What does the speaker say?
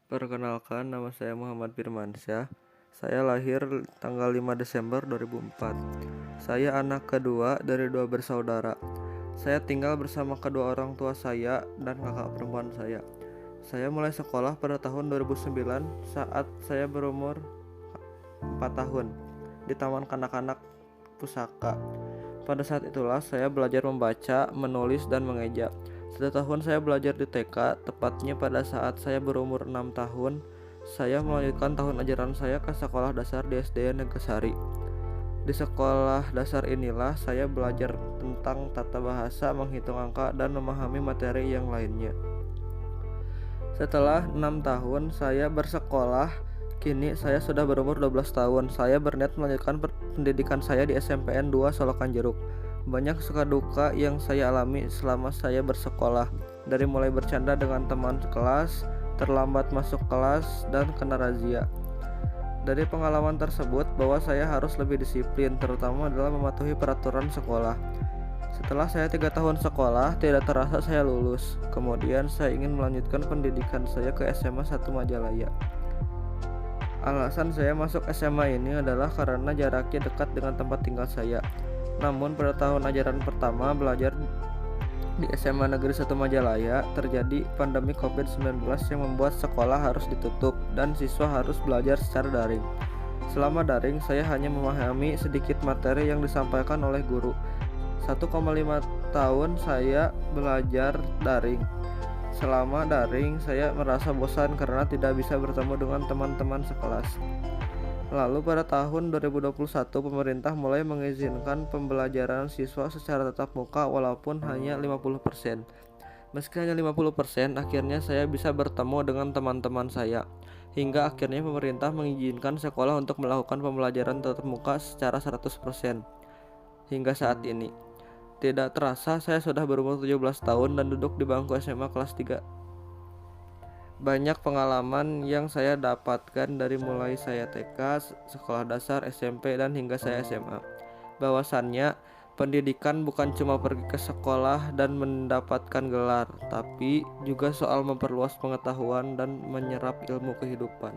Perkenalkan, nama saya Muhammad Firmansyah. Saya lahir tanggal 5 Desember 2004. Saya anak kedua dari dua bersaudara. Saya tinggal bersama kedua orang tua saya dan kakak perempuan saya. Saya mulai sekolah pada tahun 2009 saat saya berumur 4 tahun di Taman Kanak-kanak Pusaka. Pada saat itulah saya belajar membaca, menulis, dan mengeja. Satu tahun saya belajar di TK, tepatnya pada saat saya berumur 6 tahun, saya melanjutkan tahun ajaran saya ke sekolah dasar di SDN Negeri. Di sekolah dasar inilah saya belajar tentang tata bahasa, menghitung angka, dan memahami materi yang lainnya. Setelah 6 tahun saya bersekolah, kini saya sudah berumur 12 tahun. Saya berniat melanjutkan pendidikan saya di SMPN 2 Solokan Jeruk. Banyak suka duka yang saya alami selama saya bersekolah, dari mulai bercanda dengan teman kelas, terlambat masuk kelas, dan kena razia. Dari pengalaman tersebut bahwa saya harus lebih disiplin, terutama dalam mematuhi peraturan sekolah. Setelah saya 3 tahun sekolah, tidak terasa saya lulus. Kemudian saya ingin melanjutkan pendidikan saya ke SMA 1 Majalaya. Alasan saya masuk SMA ini adalah karena jaraknya dekat dengan tempat tinggal saya. Namun pada tahun ajaran pertama belajar di SMA Negeri 1 Majalaya terjadi pandemi COVID-19 yang membuat sekolah harus ditutup dan siswa harus belajar secara daring. Selama daring, saya hanya memahami sedikit materi yang disampaikan oleh guru. 1,5 tahun saya belajar daring. Selama daring, saya merasa bosan karena tidak bisa bertemu dengan teman-teman sekelas. Lalu pada tahun 2021, pemerintah mulai mengizinkan pembelajaran siswa secara tatap muka walaupun hanya 50%. Meski hanya 50%, akhirnya saya bisa bertemu dengan teman-teman saya. Hingga akhirnya pemerintah mengizinkan sekolah untuk melakukan pembelajaran tatap muka secara 100%. Hingga saat ini. Tidak terasa saya sudah berumur 17 tahun dan duduk di bangku SMA kelas 3. Banyak pengalaman yang saya dapatkan dari mulai saya TK, sekolah dasar, SMP, dan hingga saya SMA. Bahwasannya, pendidikan bukan cuma pergi ke sekolah dan mendapatkan gelar, tapi juga soal memperluas pengetahuan dan menyerap ilmu kehidupan.